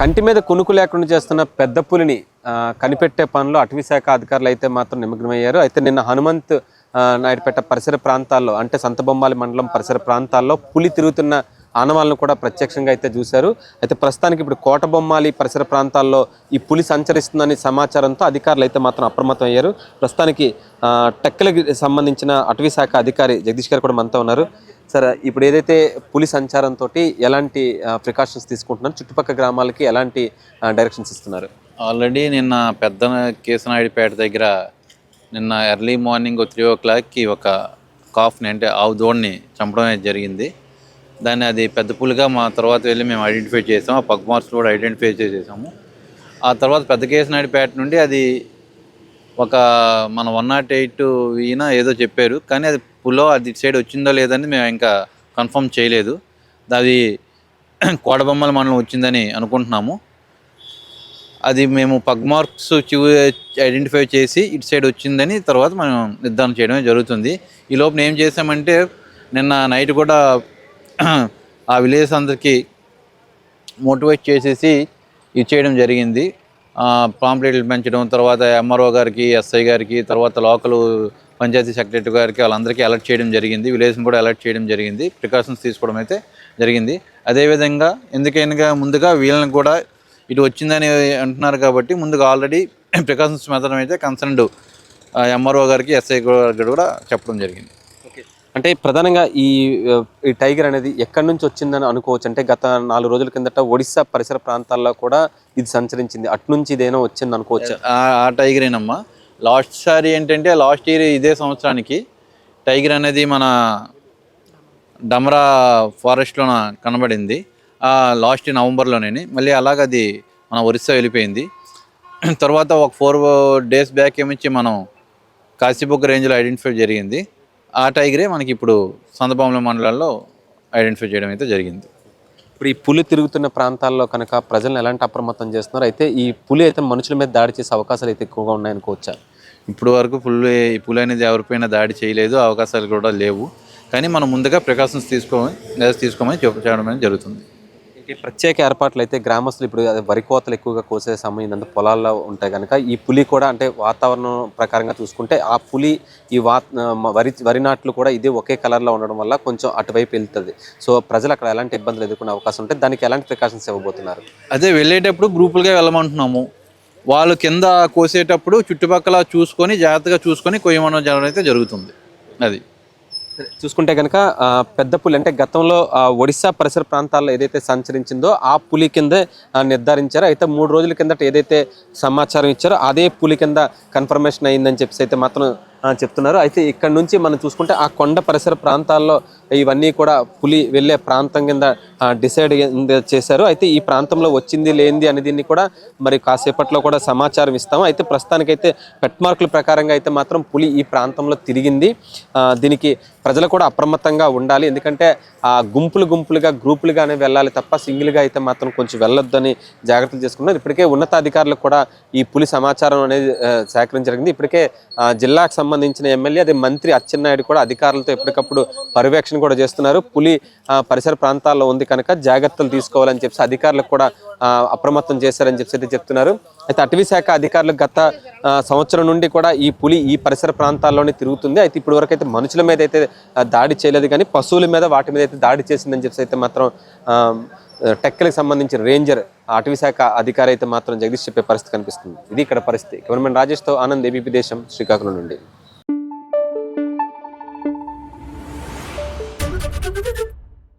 కంటి మీద కునుకు లేకుండా చేస్తున్న పెద్ద పులిని కనిపెట్టే పనిలో అటవీశాఖ అధికారులు అయితే మాత్రం నిమగ్నమయ్యారు. అయితే నిన్న హనుమంత్ నాయుడుపేట పరిసర ప్రాంతాల్లో అంటే సంతబొమ్మాలి మండలం పరిసర ప్రాంతాల్లో పులి తిరుగుతున్న ఆనవాళ్ళను కూడా ప్రత్యక్షంగా అయితే చూశారు. అయితే ప్రస్తుతానికి ఇప్పుడు కోటబొమ్మాలి పరిసర ప్రాంతాల్లో ఈ పులి సంచరిస్తుందని సమాచారంతో అధికారులు అయితే మాత్రం అప్రమత్తం అయ్యారు. ప్రస్తుతానికి టెక్కలకి సంబంధించిన అటవీశాఖ అధికారి జగదీష్ గారు కూడా మనతో ఉన్నారు. సరే, ఇప్పుడు ఏదైతే పులి సంచారంతో ఎలాంటి ప్రికాషన్స్ తీసుకుంటున్నారు, చుట్టుపక్కల గ్రామాలకి ఎలాంటి డైరెక్షన్స్ ఇస్తున్నారు? ఆల్రెడీ నిన్న పెద్ద కేశనాయుడుపేట దగ్గర నిన్న ఎర్లీ మార్నింగ్ 3 o'clockకి ఒక కాఫ్ని అంటే ఆవు దూడని చంపడం అనేది జరిగింది. దాన్ని అది పెద్ద పులిగా మా తర్వాత వెళ్ళి మేము ఐడెంటిఫై చేసాము. ఆ పగ్ మార్క్స్ కూడా ఐడెంటిఫై చేసాము. ఆ తర్వాత పెద్ద కేశనాయుడుపేట నుండి అది ఒక మన 108 ఈయన ఏదో చెప్పారు, కానీ అది పులో అది సైడ్ వచ్చిందో లేదని మేము ఇంకా కన్ఫర్మ్ చేయలేదు. అది కోటబొమ్మల మండలం వచ్చిందని అనుకుంటున్నాము. అది మేము పగ్ మార్క్స్ ఐడెంటిఫై చేసి ఇటు సైడ్ వచ్చిందని తర్వాత మనం నిర్ధారణ చేయడమే జరుగుతుంది. ఈ లోపల ఏం చేసామంటే నిన్న నైట్ కూడా ఆ విలేజ్ అందరికీ మోటివేట్ చేసేసి ఇచ్చేయడం జరిగింది. పాంప్లెట్లు పెంచడం, తర్వాత ఎంఆర్ఓ గారికి, ఎస్ఐ గారికి, తర్వాత లోకల్ పంచాయతీ సెక్రటరీ గారికి వాళ్ళందరికీ అలర్ట్ చేయడం జరిగింది. విలేజ్ని కూడా అలర్ట్ చేయడం జరిగింది. ప్రికాషన్స్ తీసుకోవడం అయితే జరిగింది. అదేవిధంగా ఎందుకైనా ముందుగా వీళ్ళని కూడా ఇటు వచ్చిందని అంటున్నారు కాబట్టి ముందుగా ఆల్రెడీ ప్రికాషన్స్ మెథడం అయితే కన్సర్న్డ్ ఎంఆర్ఓ గారికి, ఎస్ఐ గారికి కూడా చెప్పడం జరిగింది. అంటే ప్రధానంగా ఈ టైగర్ అనేది ఎక్కడి నుంచి వచ్చిందని అనుకోవచ్చు? అంటే గత 4 రోజుల కిందట ఒడిశా పరిసర ప్రాంతాల్లో కూడా ఇది సంచరించింది, అటు నుంచి ఇదేనో వచ్చింది అనుకోవచ్చు. ఆ టైగరేనమ్మా. లాస్ట్ సారి ఏంటంటే లాస్ట్ ఇయర్ ఇదే సంవత్సరానికి టైగర్ అనేది మన డమరా ఫారెస్ట్లోన కనబడింది. లాస్ట్ నవంబర్లోనే. మళ్ళీ అలాగ అది మన ఒరిస్సా వెళ్ళిపోయింది. తర్వాత ఒక 4 days బ్యాక్ ఏమిచ్చి మనం కాశీబుగ్గ రేంజ్లో ఐడెంటిఫై జరిగింది. ఆ టైగరే మనకి ఇప్పుడు సంతబొమ్మల మండలాల్లో ఐడెంటిఫై చేయడం అయితే జరిగింది. ఇప్పుడు ఈ పులి తిరుగుతున్న ప్రాంతాల్లో కనుక ప్రజలను ఎలాంటి అప్రమత్తం చేస్తున్నారు? అయితే ఈ పులి అయితే మనుషుల మీద దాడి చేసే అవకాశాలు అయితే ఎక్కువగా ఉన్నాయనుకోవచ్చా? ఇప్పుడు వరకు ఈ పులి అనేది ఎవరిపైనా దాడి చేయలేదు, అవకాశాలు కూడా లేవు. కానీ మనం ముందుగా ప్రికాషన్స్ తీసుకోమని చెప్పడం జరుగుతుంది. ప్రత్యేక ఏర్పాట్లు అయితే గ్రామస్తులు ఇప్పుడు వరి కోతలు ఎక్కువగా కోసే సమయం అంతా పొలాల్లో ఉంటాయి కనుక ఈ పులి కూడా అంటే వాతావరణం ప్రకారంగా చూసుకుంటే ఆ పులి ఈ వరి నాట్లు కూడా ఇదే ఒకే కలర్లో ఉండడం వల్ల కొంచెం అటువైపు వెళ్తుంది. సో ప్రజలు అక్కడ ఎలాంటి ఇబ్బందులు ఎదుర్కొనే అవకాశం ఉంటే దానికి ఎలాంటి ప్రికాషన్స్ ఇవ్వబోతున్నారు? అదే వెళ్ళేటప్పుడు గ్రూపులుగా వెళ్ళమంటున్నాము. వాళ్ళు కింద కోసేటప్పుడు చుట్టుపక్కల చూసుకొని జాగ్రత్తగా చూసుకొని కొయ్యమనం జరగడం అయితే జరుగుతుంది. అది చూసుకుంటే కనుక పెద్ద పులి అంటే గతంలో ఒడిశా పరిసర ప్రాంతాల్లో ఏదైతే సంచరించిందో ఆ పులి కింద నిర్ధారించారో. అయితే 3 రోజుల కిందట ఏదైతే సమాచారం ఇచ్చారో అదే పులి కింద కన్ఫర్మేషన్ అయిందని చెప్పేసి అయితే మాత్రం చెప్తున్నారు. అయితే ఇక్కడ నుంచి మనం చూసుకుంటే ఆ కొండ పరిసర ప్రాంతాల్లో ఇవన్నీ కూడా పులి వెళ్ళే ప్రాంతం కింద డిసైడ్ చేశారు. అయితే ఈ ప్రాంతంలో వచ్చింది లేనిది అనే దీన్ని కూడా మరి కాసేపట్లో కూడా సమాచారం ఇస్తాము. అయితే ప్రస్తుతానికైతే పెట్ మార్కుల ప్రకారంగా అయితే మాత్రం పులి ఈ ప్రాంతంలో తిరిగింది. దీనికి ప్రజలు కూడా అప్రమత్తంగా ఉండాలి. ఎందుకంటే గుంపులుగా గ్రూపులుగానే వెళ్ళాలి తప్ప సింగిల్గా అయితే మాత్రం కొంచెం వెళ్ళొద్దని జాగ్రత్తలు చేసుకున్నారు. ఇప్పటికే ఉన్నతాధికారులకు కూడా ఈ పులి సమాచారం అనేది సేకరించడం. ఇప్పటికే జిల్లాకు సంబంధించిన ఎమ్మెల్యే అదే మంత్రి అచ్చెన్నాయుడు కూడా అధికారులతో ఎప్పటికప్పుడు పర్యవేక్షణ కూడా చేస్తున్నారు. పులి పరిసర ప్రాంతాల్లో ఉంది కనుక జాగ్రత్తలు తీసుకోవాలని చెప్పి అధికారులకు కూడా అప్రమత్తం చేశారని చెప్పి చెప్తున్నారు. అయితే అటవీశాఖ అధికారులు గత సంవత్సరం నుండి కూడా ఈ పులి ఈ పరిసర ప్రాంతాల్లోనే తిరుగుతుంది. అయితే ఇప్పటి వరకు అయితే మనుషుల మీద అయితే దాడి చేయలేదు, కానీ పశువుల మీద వాటి మీద అయితే దాడి చేసిందని చెప్పి అయితే మాత్రం టెక్కలకు సంబంధించిన రేంజర్ అటవీశాఖ అధికారి అయితే మాత్రం జగదీష్ చెప్పే పరిస్థితి కనిపిస్తుంది. ఇది ఇక్కడ పరిస్థితి. కెమెరామెన్ రాజేష్తో ఆనంద్, ఏబీపీ దేశం, శ్రీకాకుళం నుండి.